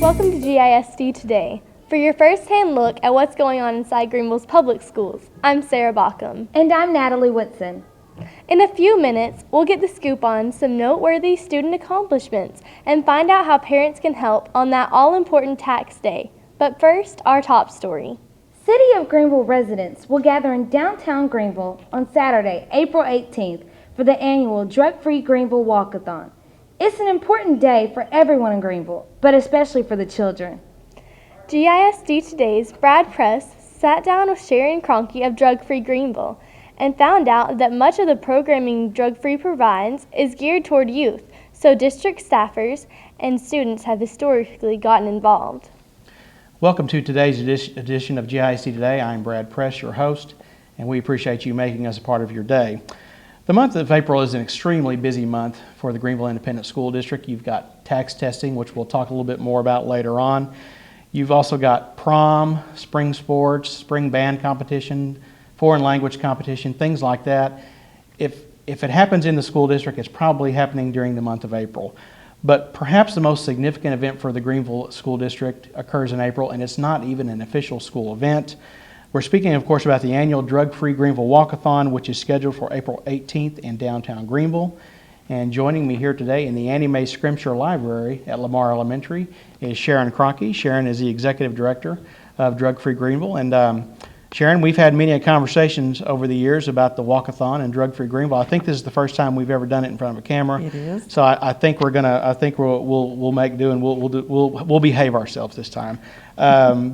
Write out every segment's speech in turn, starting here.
Welcome to GISD Today. For your first-hand look at what's going on inside Greenville's public schools, I'm Sarah Baucom. And I'm Natalie Whitson. In a few minutes, we'll get the scoop on some noteworthy student accomplishments and find out how parents can help on that all-important TAKS day. But first, our top story. City of Greenville residents will gather in downtown Greenville on Saturday, April 18th for the annual Drugfree Greenville Walkathon. It's an important day for everyone in Greenville, but especially for the children. GISD Today's Brad Press sat down with Sharon Kroenke of Drugfree Greenville and found out that much of the programming Drugfree provides is geared toward youth, so district staffers and students have historically gotten involved. Welcome to today's edition of GISD Today. I'm Brad Press, your host, and we appreciate you making us a part of your day. The month of April is an extremely busy month for the Greenville Independent School District. You've got TAKS testing, which we'll talk a little bit more about later on. You've also got prom, spring sports, spring band competition, foreign language competition, things like that. If it happens in the school district, it's probably happening during the month of April. But perhaps the most significant event for the Greenville School District occurs in April, and it's not even an official school event. We're speaking, of course, about the annual Drug-Free Greenville Walkathon, which is scheduled for April 18th in downtown Greenville. And joining me here today in the Annie Mae Scrimshire Library at Lamar Elementary is Sharon Kroenke. Sharon is the Executive Director of Drug-Free Greenville. And Sharon, we've had many conversations over the years about the walkathon and Drug-Free Greenville. I think this is the first time we've ever done it in front of a camera. It is. So I think we'll make do, and we'll behave ourselves this time.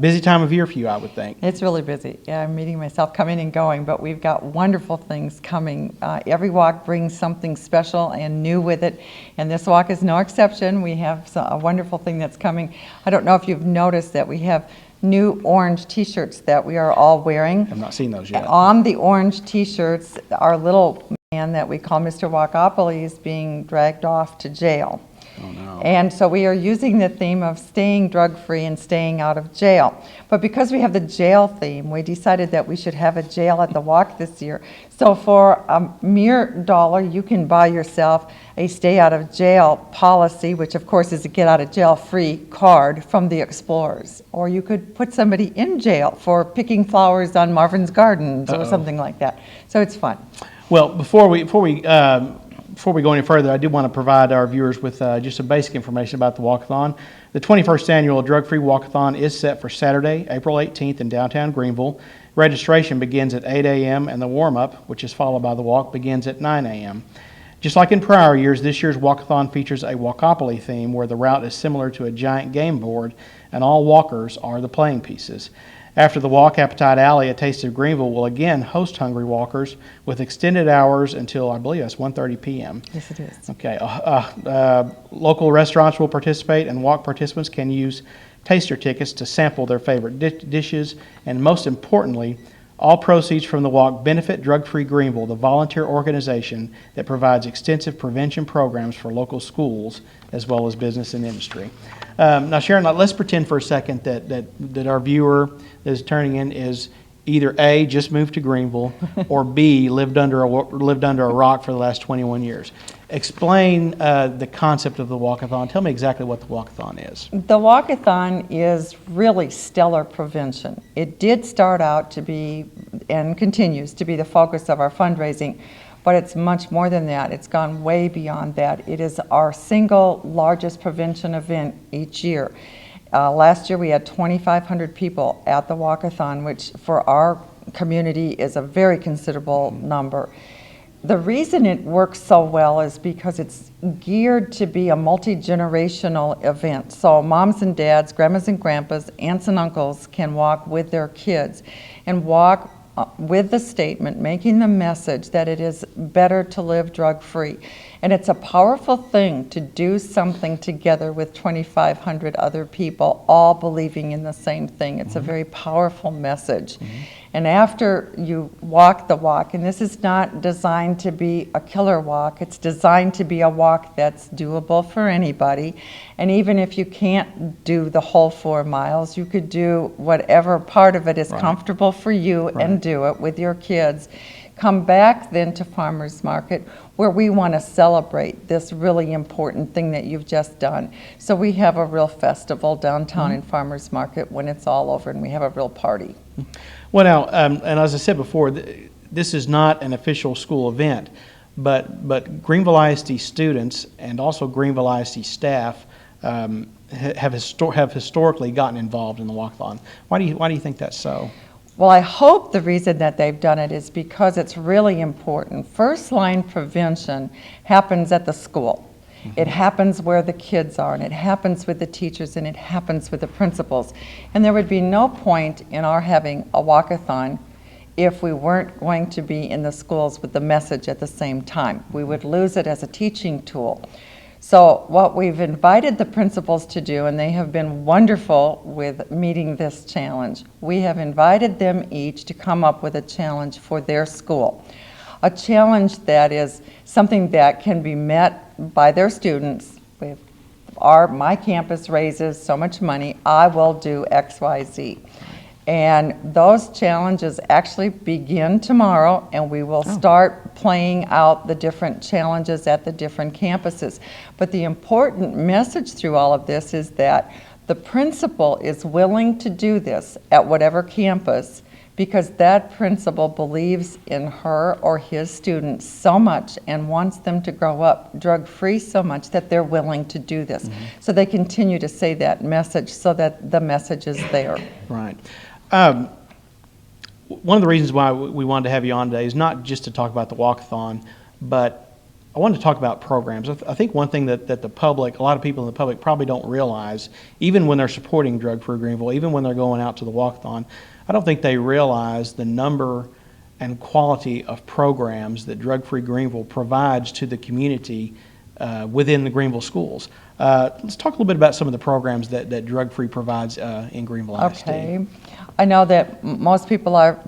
Busy time of year for you, I would think. It's really busy. Yeah, I'm meeting myself coming and going, but we've got wonderful things coming. Every walk brings something special and new with it, and this walk is no exception. We have a wonderful thing that's coming. I don't know if you've noticed that we have new orange t-shirts that we are all wearing. I've not seen those yet. On the orange t-shirts, our little man that we call Mr. Walkopoly is being dragged off to jail. Oh, no. And so we are using the theme of staying drug-free and staying out of jail. But because we have the jail theme, we decided that we should have a jail at the walk this year. So for a mere $1, you can buy yourself a stay out of jail policy, which of course is a get out of jail free card from the Explorers. Or you could put somebody in jail for picking flowers on Marvin's Gardens or something like that. So it's fun. Well, before we go any further, I do want to provide our viewers with just some basic information about the walkathon. The 21st annual Drug-Free Walkathon is set for Saturday, April 18th in downtown Greenville. Registration begins at 8 a.m. and the warm-up, which is followed by the walk, begins at 9 a.m. Just like in prior years, this year's walkathon features a Walkopoly theme where the route is similar to a giant game board and all walkers are the playing pieces. After the walk, Appetite Alley at Taste of Greenville will again host hungry walkers with extended hours until, I believe that's 1:30 p.m. Yes, it is. Okay. Local restaurants will participate, and walk participants can use taster tickets to sample their favorite dishes. And most importantly, all proceeds from the walk benefit Drug-Free Greenville, the volunteer organization that provides extensive prevention programs for local schools as well as business and industry. Now, Sharon, let's pretend for a second that our viewer that is turning in is either A, just moved to Greenville, or B, lived under a rock for the last 21 years. Explain the concept of the walkathon. Tell me exactly what the walkathon is. The walkathon is really stellar prevention. It did start out to be, and continues to be, the focus of our fundraising, but it's much more than that. It's gone way beyond that. It is our single largest prevention event each year. Last year we had 2,500 people at the walkathon, which for our community is a very considerable number. The reason it works so well is because it's geared to be a multi-generational event. So moms and dads, grandmas and grandpas, aunts and uncles can walk with their kids and walk with the statement, making the message that it is better to live drug-free. And it's a powerful thing to do something together with 2,500 other people, all believing in the same thing. It's a very powerful message. And after you walk the walk, and this is not designed to be a killer walk, it's designed to be a walk that's doable for anybody. And even if you can't do the whole 4 miles, you could do whatever part of it is comfortable for you and do it with your kids. come back then to Farmers Market, where we want to celebrate this really important thing that you've just done. So we have a real festival downtown in Farmers Market when it's all over, and we have a real party. Well, now, and as I said before, this is not an official school event, but Greenville ISD students and also Greenville ISD staff have historically gotten involved in the walkathon. Why do you think that's so? Well, I hope the reason that they've done it is because it's really important. First line prevention happens at the school. It happens where the kids are, and it happens with the teachers, and it happens with the principals. And there would be no point in our having a walkathon if we weren't going to be in the schools with the message at the same time. We would lose it as a teaching tool. So what we've invited the principals to do, and they have been wonderful with meeting this challenge, we have invited them each to come up with a challenge for their school. A challenge that is something that can be met by their students. If my campus raises so much money, I will do X, Y, Z. And those challenges actually begin tomorrow, and we will start playing out the different challenges at the different campuses. But the important message through all of this is that the principal is willing to do this at whatever campus, because that principal believes in her or his students so much and wants them to grow up drug-free so much that they're willing to do this. So they continue to say that message so that the message is there. Right. One of the reasons why we wanted to have you on today is not just to talk about the walkathon, but I wanted to talk about programs. I think one thing that the public, a lot of people in the public probably don't realize, even when they're supporting Drug-Free Greenville, even when they're going out to the walkathon, I don't think they realize the number and quality of programs that Drug-Free Greenville provides to the community within the Greenville schools. Let's talk a little bit about some of the programs that Drug-Free provides in Greenville ISD. Okay. I know that most people are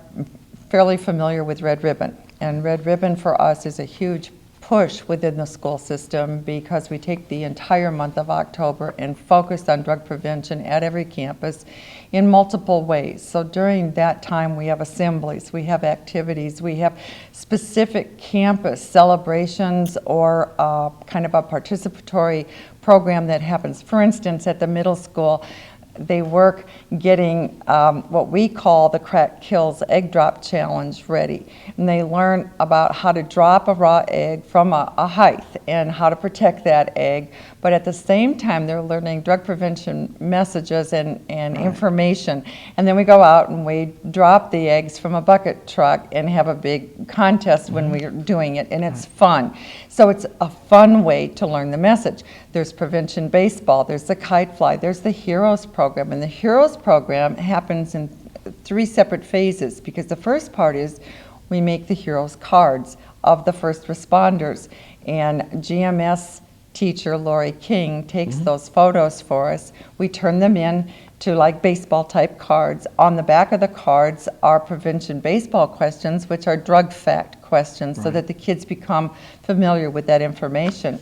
fairly familiar with Red Ribbon, and Red Ribbon for us is a huge push within the school system because we take the entire month of October and focus on drug prevention at every campus in multiple ways. So during that time we have assemblies, we have activities, we have specific campus celebrations or kind of a participatory program that happens. For instance, at the middle school, they work getting what we call the Crack Kills Egg Drop Challenge ready. And they learn about how to drop a raw egg from a height and how to protect that egg. But at the same time, they're learning drug prevention messages and information. And then we go out and we drop the eggs from a bucket truck and have a big contest when we're doing it, and it's fun. So it's a fun way to learn the message. There's prevention baseball, there's the kite fly, there's the Heroes program. And the Heroes program happens in 3 separate phases, because the first part is we make the Heroes cards of the first responders, and GMS teacher Lori King takes those photos for us. We turn them in to like baseball type cards. On the back of the cards are prevention baseball questions, which are drug fact questions, so that the kids become familiar with that information.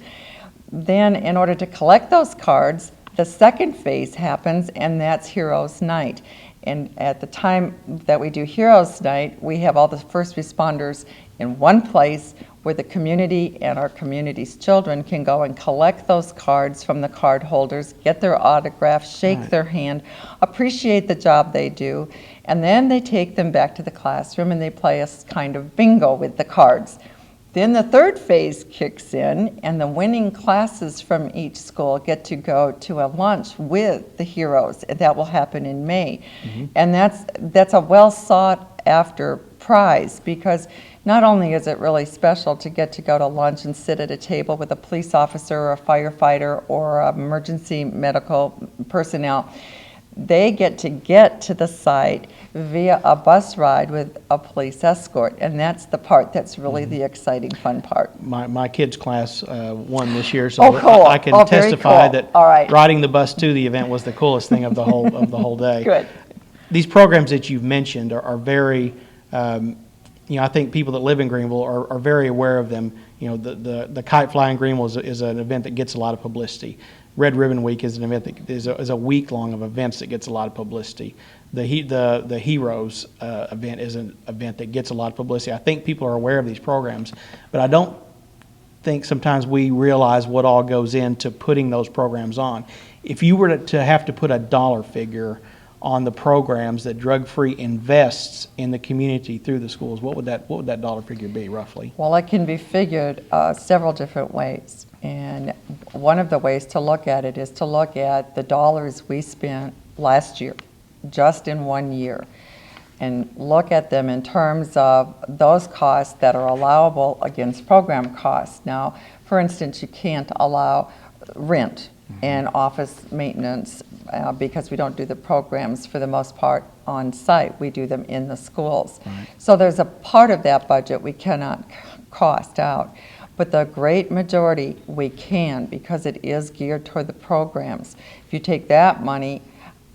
Then in order to collect those cards, the second phase happens, and that's Heroes Night. And at the time that we do Heroes Night, we have all the first responders in one place where the community and our community's children can go and collect those cards from the card holders, get their autographs, shake their hand, appreciate the job they do, and then they take them back to the classroom and they play a kind of bingo with the cards. Then the third phase kicks in, and the winning classes from each school get to go to a lunch with the heroes. That will happen in May. And that's a well sought after prize, because not only is it really special to get to go to lunch and sit at a table with a police officer or a firefighter or emergency medical personnel, they get to the site via a bus ride with a police escort, and that's the part that's really the exciting, fun part. My kids' class won this year, so cool. I can testify that riding the bus to the event was the coolest thing of the whole day. Good. These programs that you've mentioned are very, I think people that live in Greenville are very aware of them. The Kite Fly in Greenville is an event that gets a lot of publicity. Red Ribbon Week is an event that is a week long of events that gets a lot of publicity. the Heroes event is an event that gets a lot of publicity. I think people are aware of these programs, but I don't think sometimes we realize what all goes into putting those programs on. If you were to have to put a dollar figure on the programs that Drug-Free invests in the community through the schools, what would that dollar figure be roughly? Well, it can be figured several different ways. And one of the ways to look at it is to look at the dollars we spent last year, just in 1 year, and look at them in terms of those costs that are allowable against program costs. Now, for instance, you can't allow rent and office maintenance because we don't do the programs for the most part on site. We do them in the schools. Right. So there's a part of that budget we cannot cost out. But the great majority we can, because it is geared toward the programs. If you take that money,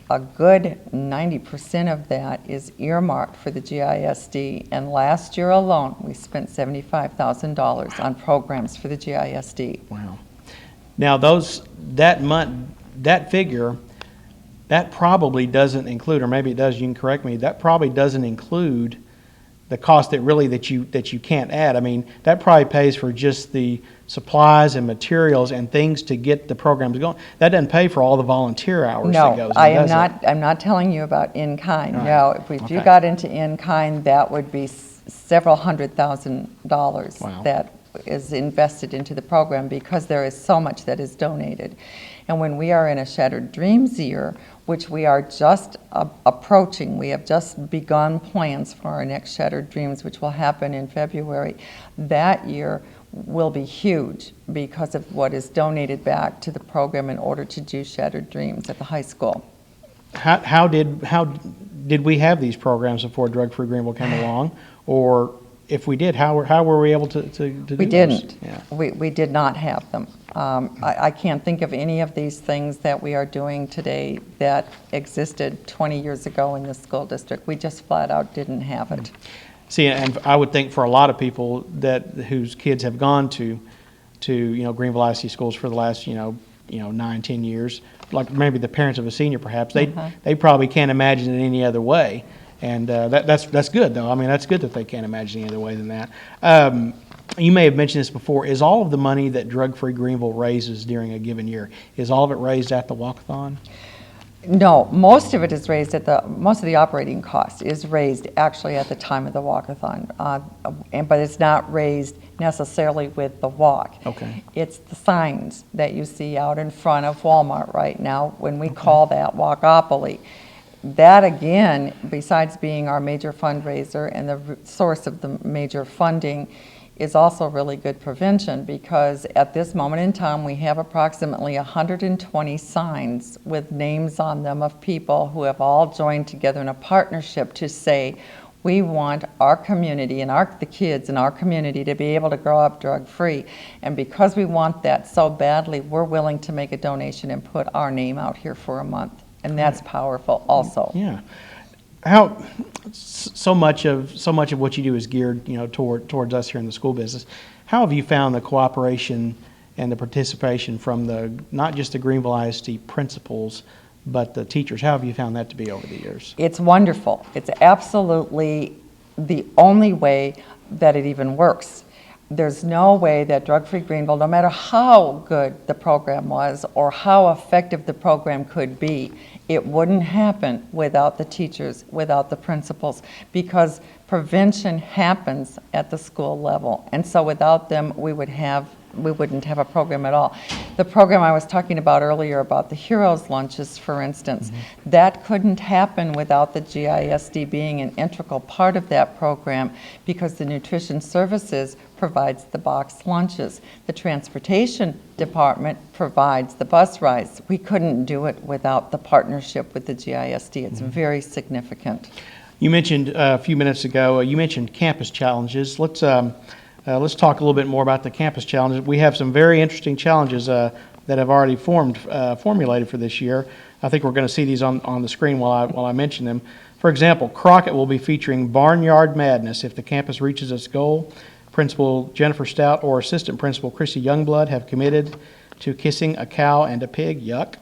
a good 90% of that is earmarked for the GISD. And last year alone, we spent $75,000 on programs for the GISD. Wow. Now that figure, that probably doesn't include, or maybe it does, you can correct me, that probably doesn't include the cost that you can't add. I mean, that probably pays for just the supplies and materials and things to get the programs going. That doesn't pay for all the volunteer hours that goes in, I'm not telling you about in-kind. Right. No, if you got into in-kind, that would be several $100,000 Wow. that is invested into the program because there is so much that is donated. And when we are in a Shattered Dreams year, which we are just approaching, we have just begun plans for our next Shattered Dreams, which will happen in February. That year will be huge because of what is donated back to the program in order to do Shattered Dreams at the high school. How did we have these programs before Drug-Free Greenville came along? Or if we did, how were we able to do We didn't. Yeah. We did not have them. I can't think of any of these things that we are doing today that existed 20 years ago in the school district. We just flat out didn't have it. See, and I would think for a lot of people whose kids have gone to Greenville ISD schools for the last 9-10 years, like maybe the parents of a senior perhaps, they probably can't imagine it any other way. And that's good, though. I mean, that's good that they can't imagine any other way than that. You may have mentioned this before. Is all of the money that Drug-Free Greenville raises during a given year, is all of it raised at the walkathon? No, most of it is raised most of the operating cost is raised actually at the time of the walkathon, but it's not raised necessarily with the walk. Okay. It's the signs that you see out in front of Walmart right now when we call that Walkopoly. That again, besides being our major fundraiser and the source of the major funding, is also really good prevention because at this moment in time we have approximately 120 signs with names on them of people who have all joined together in a partnership to say we want our community and the kids in our community to be able to grow up drug-free. And because we want that so badly, we're willing to make a donation and put our name out here for a month. And that's powerful also. Yeah. So much of what you do is geared, towards us here in the school business. How have you found the cooperation and the participation from not just the Greenville ISD principals, but the teachers? How have you found that to be over the years? It's wonderful. It's absolutely the only way that it even works. There's no way that Drug-Free Greenville, no matter how good the program was or how effective the program could be, it wouldn't happen without the teachers, without the principals, because prevention happens at the school level. And so without them, we wouldn't have a program at all. The program I was talking about earlier about the Heroes Lunches, for instance, that couldn't happen without the GISD being an integral part of that program because the nutrition services provides the boxed lunches. The transportation department provides the bus rides. We couldn't do it without the partnership with the GISD. It's very significant. You mentioned a few minutes ago, you mentioned campus challenges. Let's talk a little bit more about the campus challenges. We have some very interesting challenges that have already formulated for this year. I think we're going to see these on the screen while I mention them. For example, Crockett will be featuring Barnyard Madness if the campus reaches its goal. Principal Jennifer Stout or Assistant Principal Chrissy Youngblood have committed to kissing a cow and a pig. Yuck.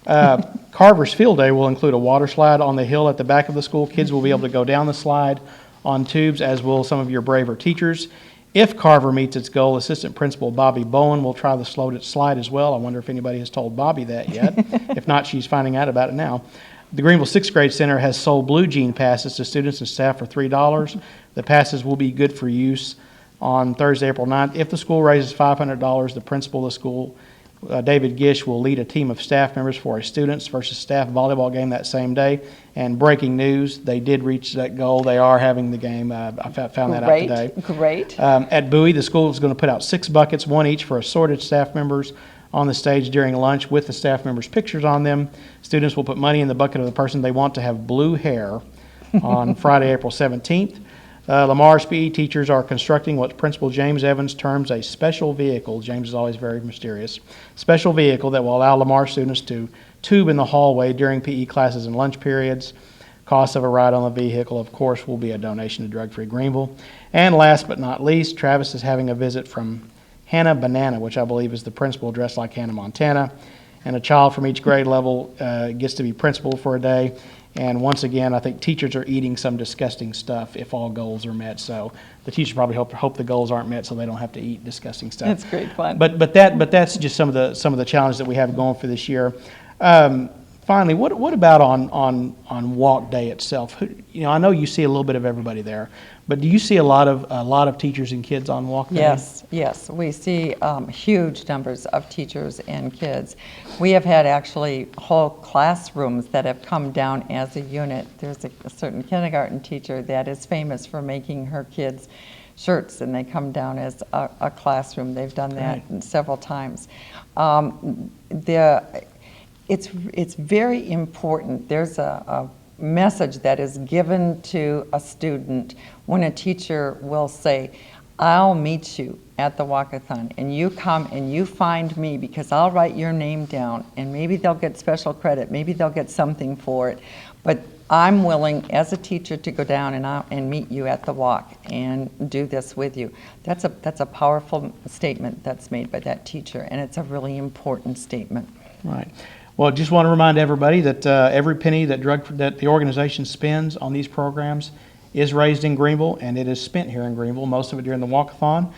Carver's Field Day will include a water slide on the hill at the back of the school. Kids will be able to go down the slide on tubes, as will some of your braver teachers. If Carver meets its goal, Assistant Principal Bobby Bowen will try the slide as well. I wonder if anybody has told Bobby that yet. If not, she's finding out about it now. The Greenville 6th Grade Center has sold Blue Jean passes to students and staff for $3. The passes will be good for use on Thursday, April 9th. If the school raises $500, the principal of the school, David Gish, will lead a team of staff members for a students versus staff volleyball game that same day. And breaking news, they did reach that goal. They are having the game. I found that out today. Great. At Bowie, the school is going to put out 6 buckets, one each for assorted staff members on the stage during lunch with the staff members' pictures on them. Students will put money in the bucket of the person they want to have blue hair on Friday, April 17th. Lamar's PE teachers are constructing what Principal James Evans terms a special vehicle. James is always very mysterious. Special vehicle that will allow Lamar students to tube in the hallway during PE classes and lunch periods. Cost of a ride on the vehicle, of course, will be a donation to Drug-Free Greenville. And last but not least, Travis is having a visit from Hannah Banana, which I believe is the principal dressed like Hannah Montana. And a child from each grade level gets to be principal for a day. And once again, I think teachers are eating some disgusting stuff if all goals are met. So the teachers probably hope the goals aren't met so they don't have to eat disgusting stuff. That's great fun. But that's just some of the challenges that we have going for this year. Finally, what about on walk day itself? I know you see a little bit of everybody there, but do you see a lot of teachers and kids on walk day? Yes, we see huge numbers of teachers and kids. We have had actually whole classrooms that have come down as a unit. There's a certain kindergarten teacher that is famous for making her kids shirts, and they come down as a classroom. They've done that several times. It's very important. There's a message that is given to a student when a teacher will say, I'll meet you at the walkathon, and you come and you find me because I'll write your name down, and maybe they'll get special credit, maybe they'll get something for it, but I'm willing as a teacher to go down and meet you at the walk and do this with you. That's a powerful statement that's made by that teacher, and it's a really important statement. Right. Well, I just want to remind everybody that every penny that the organization spends on these programs is raised in Greenville, and it is spent here in Greenville, most of it during the walkathon.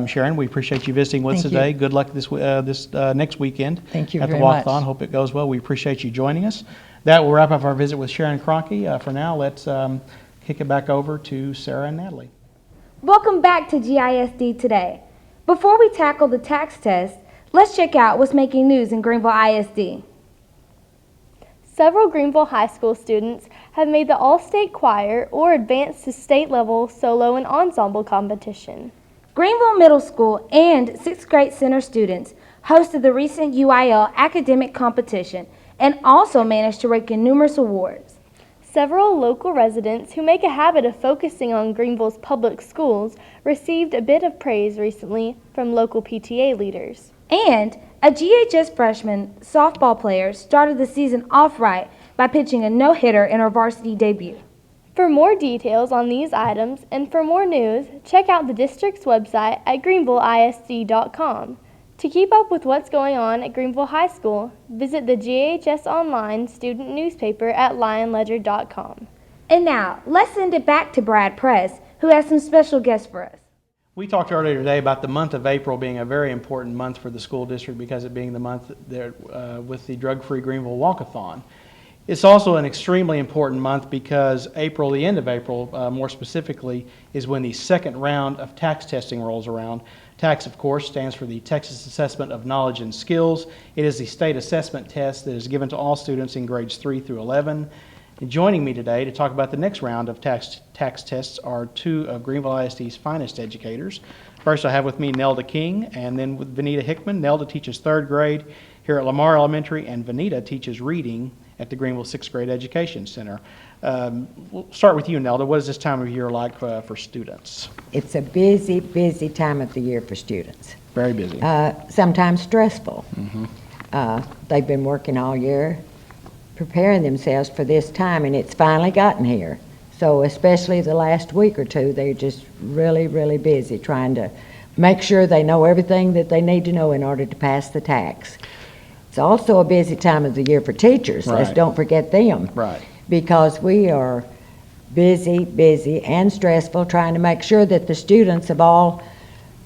Sharon, we appreciate you visiting with us today. Good luck this next weekend at the walkathon. Hope it goes well. We appreciate you joining us. That will wrap up our visit with Sharon Kroenke. For now, let's kick it back over to Sarah and Natalie. Welcome back to GISD Today. Before we tackle the TAKS test, let's check out what's making news in Greenville ISD. Several Greenville High School students have made the All-State Choir or advanced to state-level solo and ensemble competition. Greenville Middle School and 6th grade center students hosted the recent UIL academic competition and also managed to rake in numerous awards. Several local residents who make a habit of focusing on Greenville's public schools received a bit of praise recently from local PTA leaders. And a GHS freshman softball player started the season off right by pitching a no-hitter in her varsity debut. For more details on these items and for more news, check out the district's website at greenvilleisd.com. To keep up with what's going on at Greenville High School, visit the GHS Online student newspaper at lionledger.com. And now, let's send it back to Brad Press, who has some special guests for us. We talked earlier today about the month of April being a very important month for the school district because it being the month there, with the Drug-Free Greenville Walkathon. It's also an extremely important month because April, the end of April, more specifically, is when the second round of TAKS testing rolls around. TAKS, of course, stands for the Texas Assessment of Knowledge and Skills. It is the state assessment test that is given to all students in grades 3 through 11. And joining me today to talk about the next round of TAKS tests are two of Greenville ISD's finest educators. First, I have with me Nelda King and then with Vanita Hickman. Nelda teaches 3rd grade here at Lamar Elementary, and Vanita teaches reading at the Greenville 6th Grade Education Center. We'll start with you, Nelda. What is this time of year like for students? It's a busy, busy time of the year for students. Very busy. Sometimes stressful. Mm-hmm. They've been working all year, preparing themselves for this time, and it's finally gotten here. So especially the last week or two, they're just really, really busy trying to make sure they know everything that they need to know in order to pass the TAKS. It's also a busy time of the year for teachers. Let's Right. don't forget them. Right. Because we are busy, and stressful trying to make sure that the students have all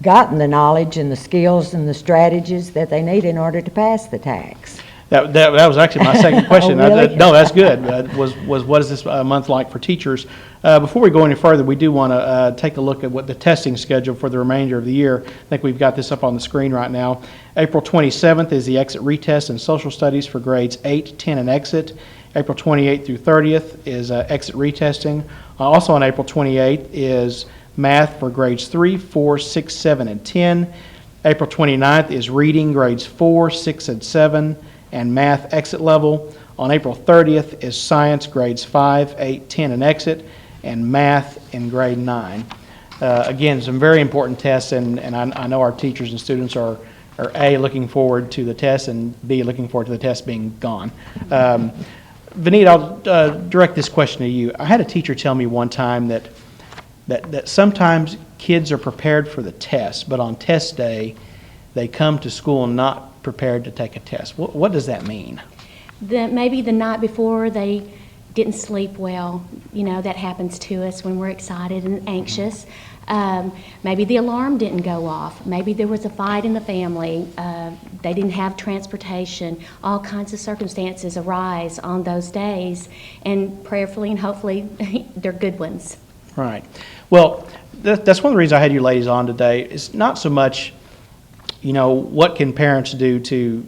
gotten the knowledge and the skills and the strategies that they need in order to pass the TAKS. That was actually my second question. Oh, really? No, that's good. Was what is this month like for teachers? Before we go any further, we do want to take a look at what the testing schedule for the remainder of the year. I think we've got this up on the screen right now. April 27th is the exit retest in social studies for grades 8, 10, and exit. April 28th through 30th is exit retesting. Also on April 28th is math for grades 3, 4, 6, 7, and 10. April 29th is reading grades 4, 6, and 7, and math exit level. On April 30th is science grades 5, 8, 10, and exit, and math in grade 9. Again, some very important tests, and I know our teachers and students are A, looking forward to the test, and B, looking forward to the test being gone. Vanita, I'll direct this question to you. I had a teacher tell me one time that sometimes kids are prepared for the test, but on test day, they come to school not prepared to take a test. What does that mean? That maybe the night before they didn't sleep well. You know, that happens to us when we're excited and anxious. Maybe the alarm didn't go off. Maybe there was a fight in the family. They didn't have transportation. All kinds of circumstances arise on those days, and prayerfully and hopefully they're good ones. Right. Well, that's one of the reasons I had you ladies on today. It's not so much, what can parents do to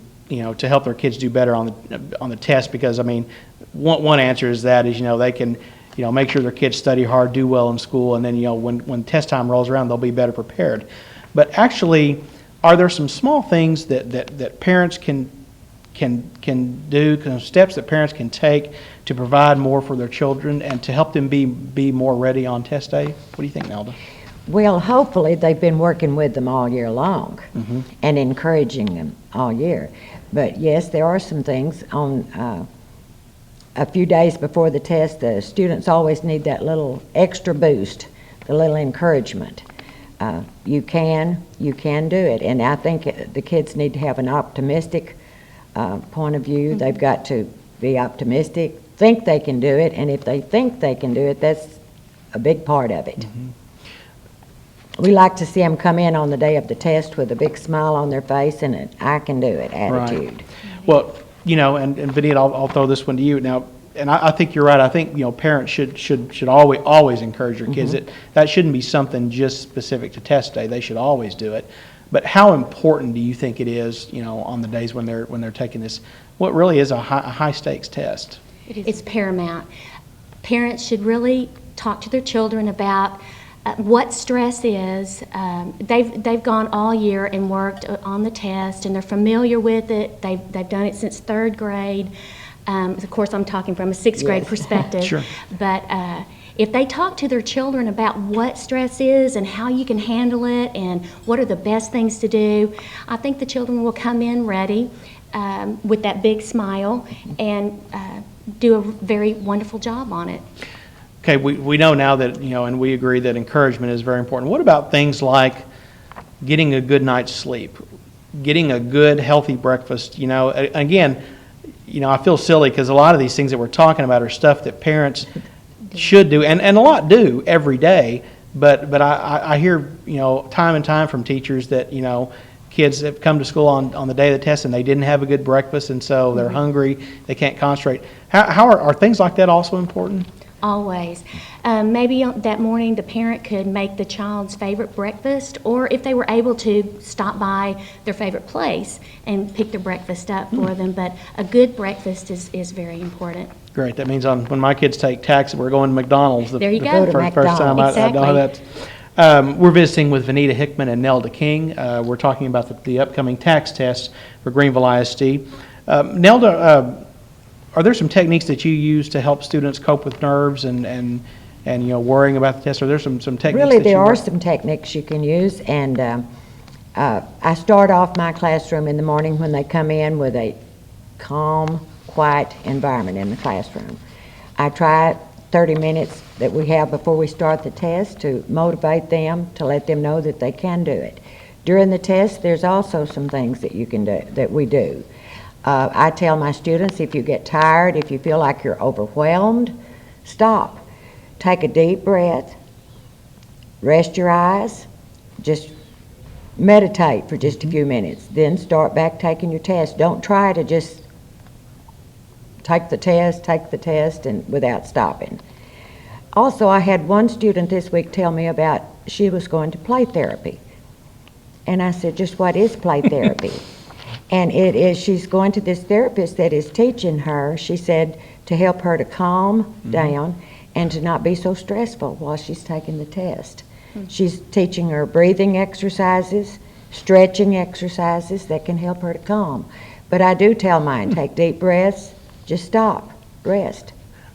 help their kids do better on the test, because I mean, one answer is they can make sure their kids study hard, do well in school, and then when test time rolls around, they'll be better prepared. But actually, are there some small things that parents can do, steps that parents can take to provide more for their children and to help them be more ready on test day? What do you think, Nelda? Well, hopefully they've been working with them all year long and encouraging them all year. But yes, there are some things on a few days before the test. The students always need that little extra boost, the little encouragement. You can do it. And I think the kids need to have an optimistic point of view. They've got to be optimistic, think they can do it, and if they think they can do it, that's a big part of it. We like to see them come in on the day of the test with a big smile on their face and an I can do it attitude. Right. Well, and Vanita, I'll throw this one to you now. And I think you're right. I think parents should always encourage their kids. That shouldn't be something just specific to test day. They should always do it. But how important do you think it is, on the days when they're taking this, what really is a high stakes test? It's paramount. Parents should really talk to their children about what stress is. They've gone all year and worked on the test, and they're familiar with it. They've done it since 3rd grade. Of course, I'm talking from a 6th grade perspective. Sure. But if they talk to their children about what stress is and how you can handle it and what are the best things to do, I think the children will come in ready with that big smile and do a very wonderful job on it. Okay, we know now that, and we agree that encouragement is very important. What about things like getting a good night's sleep, getting a good, healthy breakfast? Again, I feel silly because a lot of these things that we're talking about are stuff that parents should do, and a lot do every day, but I hear, time and time from teachers that, kids have come to school on the day of the test and they didn't have a good breakfast, and so they're hungry, they can't concentrate. How are things like that also important? Always. Maybe that morning the parent could make the child's favorite breakfast, or if they were able to, stop by their favorite place and pick their breakfast up for them. But a good breakfast is very important. Great. That means when my kids take TAKS, we're going to McDonald's. There you go. First time I know that. We're visiting with Vanita Hickman and Nelda King. We're talking about the upcoming TAKS test for Greenville ISD. Nelda, are there some techniques that you use to help students cope with nerves and worrying about the test? Are there some techniques? Really, there are some techniques you can use, and I start off my classroom in the morning when they come in with a calm, quiet environment in the classroom. I try 30 minutes that we have before we start the test to motivate them, to let them know that they can do it. During the test, there's also some things that you can do, that we do. I tell my students, if you get tired, if you feel like you're overwhelmed, stop. Take a deep breath, rest your eyes, just meditate for just a few minutes, then start back taking your test. Don't try to just take the test and without stopping. Also, I had one student this week tell me about she was going to play therapy. And I said, just what is play therapy? And it is, she's going to this therapist that is teaching her, she said, to help her to calm down and to not be so stressful while she's taking the test. She's teaching her breathing exercises, stretching exercises that can help her to calm. But I do tell mine, take deep breaths, just stop, rest.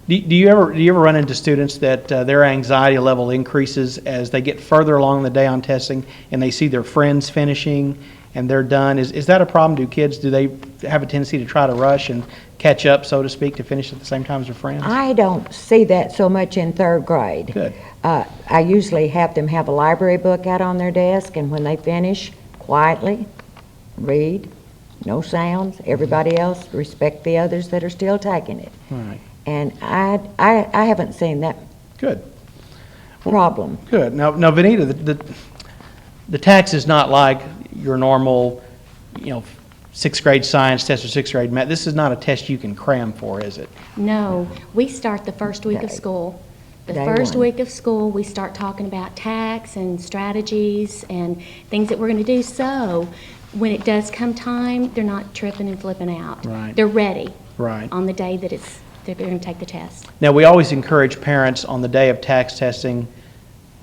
Do you ever run into students that their anxiety level increases as they get further along the day on testing and they see their friends finishing and they're done? Is that a problem? Do they have a tendency to try to rush and catch up, so to speak, to finish at the same time as their friends? I don't see that so much in third grade. Good. I usually have them have a library book out on their desk, and when they finish, quietly read, no sounds. Everybody else respect the others that are still taking it. All right. And I haven't seen that Good. problem. Good. Now, Vanita, the TAKS is not like your normal, sixth grade science test or sixth grade math. This is not a test you can cram for, is it? No, we start the first week of school. The Day first one. week of school, we start talking about TAKS and strategies and things that we're going to do. So when it does come time, they're not tripping and flipping out. Right. They're ready Right. on the day that they're going to take the test. Now, we always encourage parents on the day of TAKS testing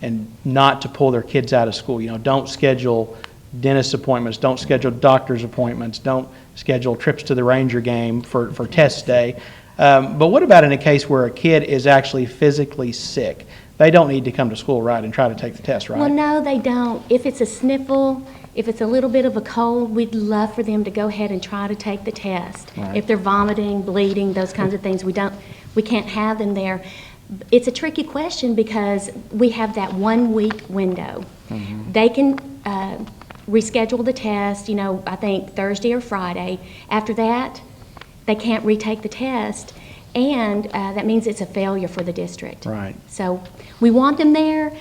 and not to pull their kids out of school. Don't schedule dentist appointments, don't schedule doctor's appointments, don't schedule trips to the Ranger game for test day. But what about in a case where a kid is actually physically sick? They don't need to come to school, right, and try to take the test, right? Well, no, they don't. If it's a sniffle, if it's a little bit of a cold, we'd love for them to go ahead and try to take the test. Right. If they're vomiting, bleeding, those kinds of things, we can't have them there. It's a tricky question because we have that 1 week window. They can reschedule the test, I think Thursday or Friday. After that, they can't retake the test, and that means it's a failure for the district. Right. So we want them there.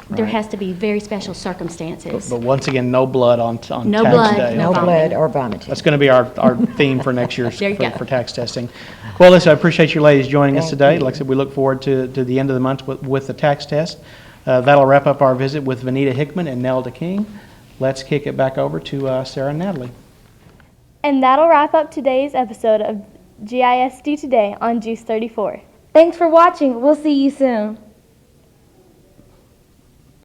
There Right. has to be very special circumstances. But once again, no blood on No TAKS blood, day. No vomiting. blood or vomiting. That's going to be our theme for next year's There you go. for TAKS testing. Well, listen, I appreciate you ladies joining us Thank today. you. Like I said, we look forward to the end of the month with the TAKS test. That'll wrap up our visit with Vanita Hickman and Nelda King. Let's kick it back over to Sarah and Natalie. And that'll wrap up today's episode of GISD Today on Juice 34. Thanks for watching. We'll see you soon.